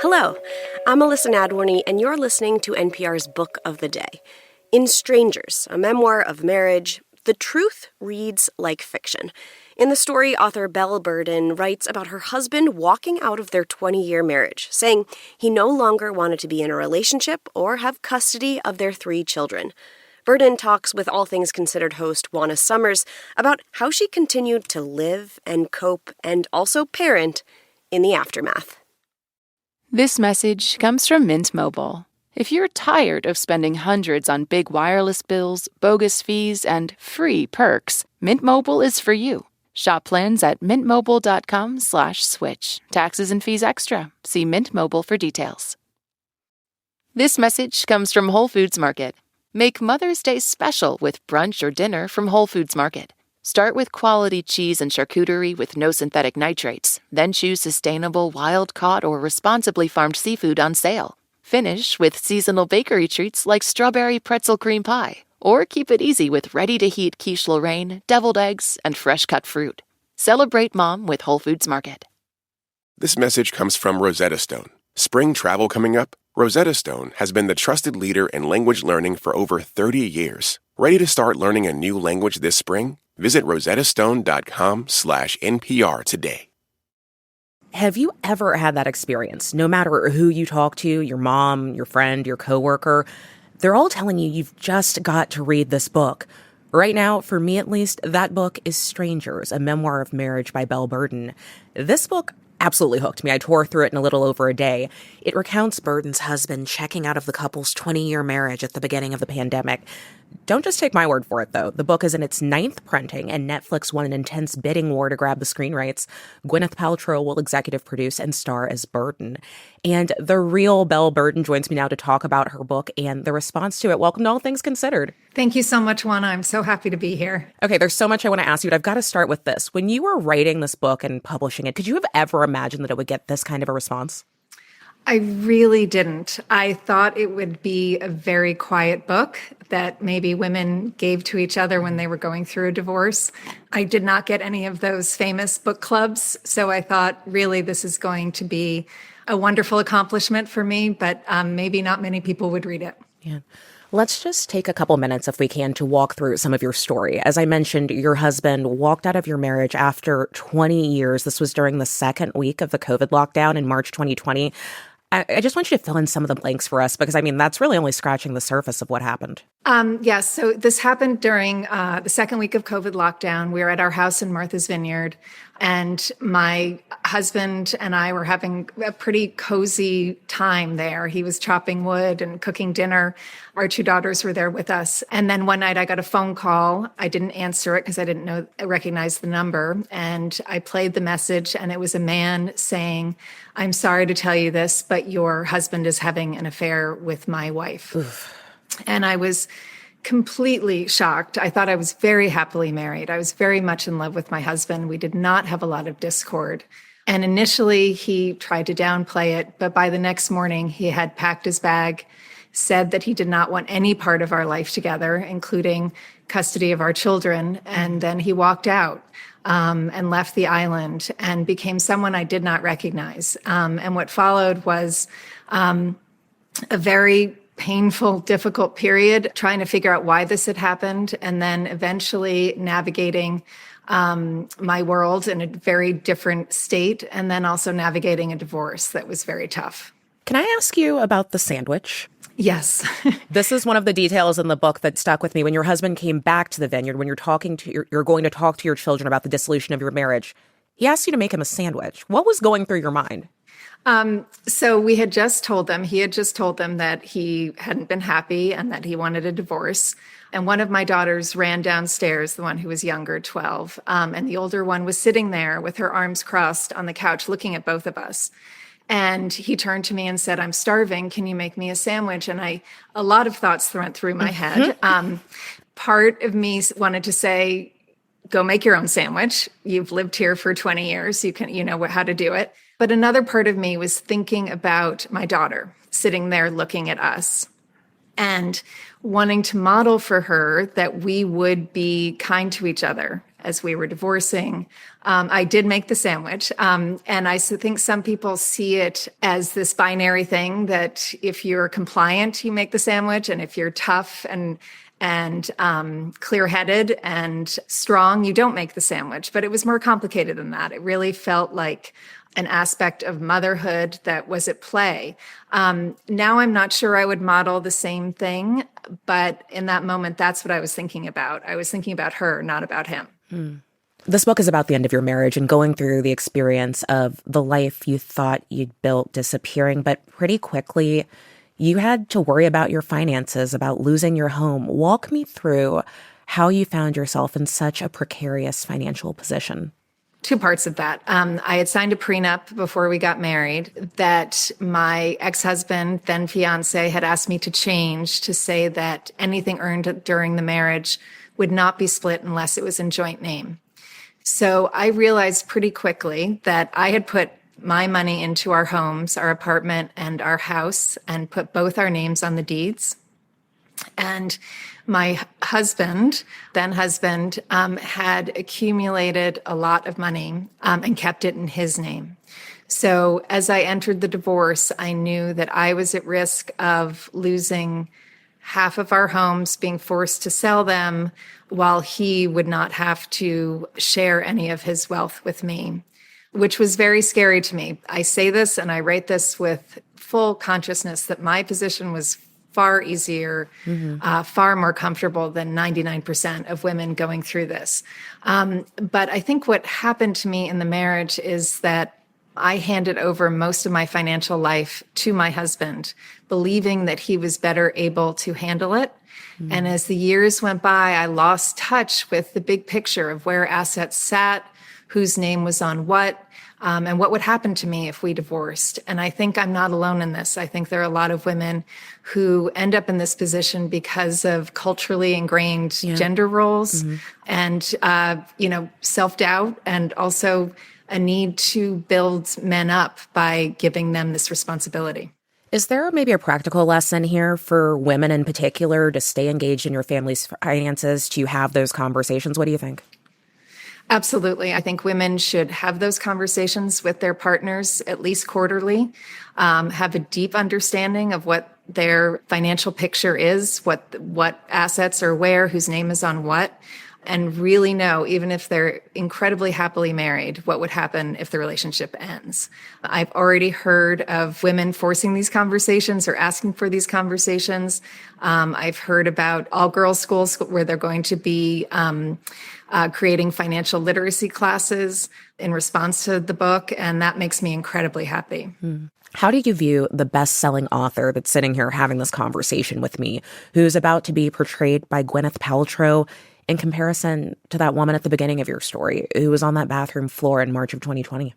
Hello, I'm Alyssa Nadworny, and you're listening to NPR's Book of the Day. In Strangers, a memoir of marriage, the truth reads like fiction. In the story, author Belle Burden writes about her husband walking out of their 20-year marriage, saying he no longer wanted to be in a relationship or have custody of their 3 children. Burden talks with All Things Considered host Juana about how she continued to live and cope and also parent in the aftermath. This message comes from Mint Mobile. If you're tired of spending hundreds on big wireless bills, bogus fees, and free perks, Mint Mobile is for you. Shop plans at mintmobile.com/switch. Taxes and fees extra. See Mint Mobile for details. This message comes from Whole Foods Market. Make Mother's Day special with brunch or dinner from Whole Foods Market. Start with quality cheese and charcuterie with no synthetic nitrates. Then choose sustainable, wild-caught, or responsibly farmed seafood on sale. Finish with seasonal bakery treats like strawberry pretzel cream pie. Or keep it easy with ready-to-heat quiche Lorraine, deviled eggs, and fresh-cut fruit. Celebrate Mom with Whole Foods Market. This message comes from Rosetta Stone. Spring travel coming up? Rosetta Stone has been the trusted leader in language learning for over 30 years. Ready to start learning a new language this spring? Visit rosettastone.com/NPR today. Have you ever had that experience? No matter who you talk to, your mom, your friend, your coworker, they're all telling you you've just got to read this book. Right now, for me at least, that book is Strangers, a Memoir of Marriage by Belle Burden. This book absolutely hooked me. I tore through it in a little over a day. It recounts Burden's husband checking out of the couple's 20-year marriage at the beginning of the pandemic. Don't just take my word for it, though. The book is in its 9th printing, and Netflix won an intense bidding war to grab the screen rights. Gwyneth Paltrow will executive produce and star as Burden. And the real Belle Burden joins me now to talk about her book and the response to it. Welcome to All Things Considered. Thank you so much, Juana. I'm so happy to be here. Okay, there's so much I want to ask you, but I've got to start with this. When you were writing this book and publishing it, could you have ever imagined that it would get this kind of a response? I really didn't. I thought it would be a very quiet book that maybe women gave to each other when they were going through a divorce. I did not get any of those famous book clubs, so I thought really this is going to be a wonderful accomplishment for me, but maybe not many people would read it. Yeah. Let's just take a couple minutes, if we can, to walk through some of your story. As I mentioned, your husband walked out of your marriage after 20 years. This was during the second week of the COVID lockdown in March 2020. I just want you to fill in some of the blanks for us, because, I mean, that's really only scratching the surface of what happened. Yes. So this happened during the second week of COVID lockdown. We were at our house in Martha's Vineyard, and my husband and I were having a pretty cozy time there. He was chopping wood and cooking dinner. Our 2 daughters were there with us. And then one night I got a phone call. I didn't answer it because I didn't recognize the number. And I played the message, and it was a man saying, "I'm sorry to tell you this, but your husband is having an affair with my wife." Oof. And I was completely shocked. I thought I was very happily married. I was very much in love with my husband. We did not have a lot of discord. And initially he tried to downplay it, but by the next morning he had packed his bag, said that he did not want any part of our life together, including custody of our children. And then he walked out and left the island and became someone I did not recognize. And what followed was a very painful, difficult period, trying to figure out why this had happened, and then eventually navigating my world in a very different state, and then also navigating a divorce that was very tough. Can I ask you about the sandwich? Yes. This is one of the details in the book that stuck with me. When your husband came back to the Vineyard, when you're going to talk to your children about the dissolution of your marriage, he asked you to make him a sandwich. What was going through your mind? So he had just told them that he hadn't been happy and that he wanted a divorce. And one of my daughters ran downstairs, the one who was younger, 12. And the older one was sitting there with her arms crossed on the couch, looking at both of us. And he turned to me and said, "I'm starving. Can you make me a sandwich?" And a lot of thoughts went through my head. Part of me wanted to say, "Go make your own sandwich. You've lived here for 20 years. You know how to do it." But another part of me was thinking about my daughter sitting there looking at us. and wanting to model for her that we would be kind to each other as we were divorcing. I did make the sandwich. And I think some people see it as this binary thing that if you're compliant, you make the sandwich. And if you're tough and clear-headed and strong, you don't make the sandwich. But it was more complicated than that. It really felt like an aspect of motherhood that was at play. Now I'm not sure I would model the same thing, but in that moment, that's what I was thinking about. I was thinking about her, not about him. This book is about the end of your marriage and going through the experience of the life you thought you'd built disappearing, but pretty quickly you had to worry about your finances, about losing your home. Walk me through how you found yourself in such a precarious financial position. Two parts of that. I had signed a prenup before we got married that my ex-husband, then fiance, had asked me to change to say that anything earned during the marriage would not be split unless it was in joint name. So I realized pretty quickly that I had put my money into our homes, our apartment and our house, and put both our names on the deeds. And my husband, then husband, had accumulated a lot of money and kept it in his name. So as I entered the divorce, I knew that I was at risk of losing half of our homes, being forced to sell them, while he would not have to share any of his wealth with me, which was very scary to me. I say this and I write this with full consciousness that my position was far easier, far more comfortable than 99% of women going through this. But I think what happened to me in the marriage is that I handed over most of my financial life to my husband, believing that he was better able to handle it. And as the years went by, I lost touch with the big picture of where assets sat, whose name was on what, and what would happen to me if we divorced. And I think I'm not alone in this. I think there are a lot of women who end up in this position because of culturally ingrained gender roles and, self-doubt, and also a need to build men up by giving them this responsibility. Is there maybe a practical lesson here for women in particular to stay engaged in your family's finances, to have those conversations? What do you think? Absolutely. I think women should have those conversations with their partners at least quarterly, have a deep understanding of what their financial picture is, what assets are where, whose name is on what, and really know, even if they're incredibly happily married, what would happen if the relationship ends. I've already heard of women forcing these conversations or asking for these conversations. I've heard about all-girls schools where they're going to be creating financial literacy classes in response to the book, and that makes me incredibly happy. How do you view the best-selling author that's sitting here having this conversation with me, who's about to be portrayed by Gwyneth Paltrow, in comparison to that woman at the beginning of your story who was on that bathroom floor in March of 2020?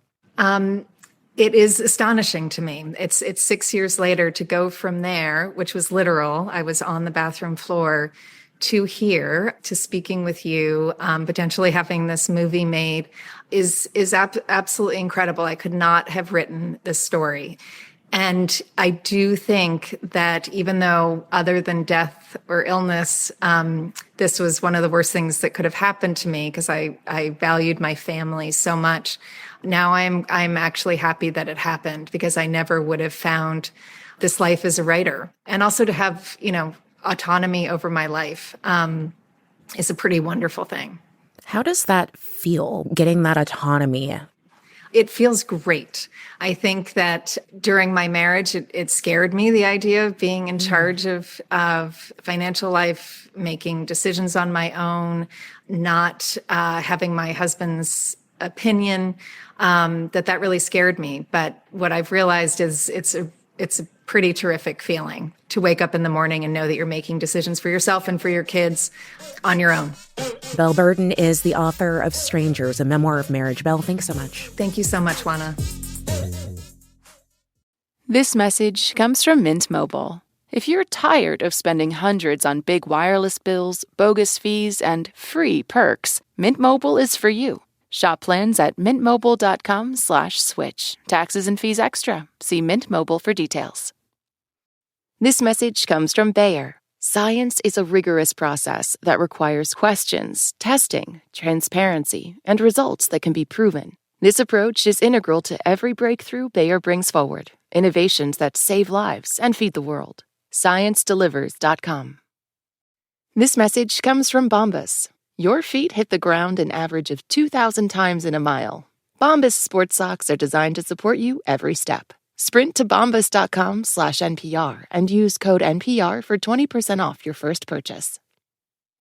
It is astonishing to me. It's 6 years later to go from there, which was literal. I was on the bathroom floor, to here, to speaking with you, potentially having this movie made is absolutely incredible. I could not have written this story. And I do think that even though other than death or illness, this was one of the worst things that could have happened to me because I valued my family so much. Now I'm actually happy that it happened because I never would have found this life as a writer. And also to have, autonomy over my life is a pretty wonderful thing. How does that feel, getting that autonomy? It feels great. I think that during my marriage, it scared me, the idea of being in charge of financial life, making decisions on my own, not having my husband's opinion, that really scared me. But what I've realized is it's a pretty terrific feeling to wake up in the morning and know that you're making decisions for yourself and for your kids on your own. Belle Burden is the author of Strangers, a Memoir of Marriage. Belle, thanks so much. Thank you so much, Juana. This message comes from Mint Mobile. If you're tired of spending hundreds on big wireless bills, bogus fees, and free perks, Mint Mobile is for you. Shop plans at mintmobile.com/switch. Taxes and fees extra. See Mint Mobile for details. This message comes from Bayer. Science is a rigorous process that requires questions, testing, transparency, and results that can be proven. This approach is integral to every breakthrough Bayer brings forward, innovations that save lives and feed the world. ScienceDelivers.com. This message comes from Bombas. Your feet hit the ground an average of 2,000 times in a mile. Bombas sports socks are designed to support you every step. Sprint to bombas.com/NPR and use code NPR for 20% off your first purchase.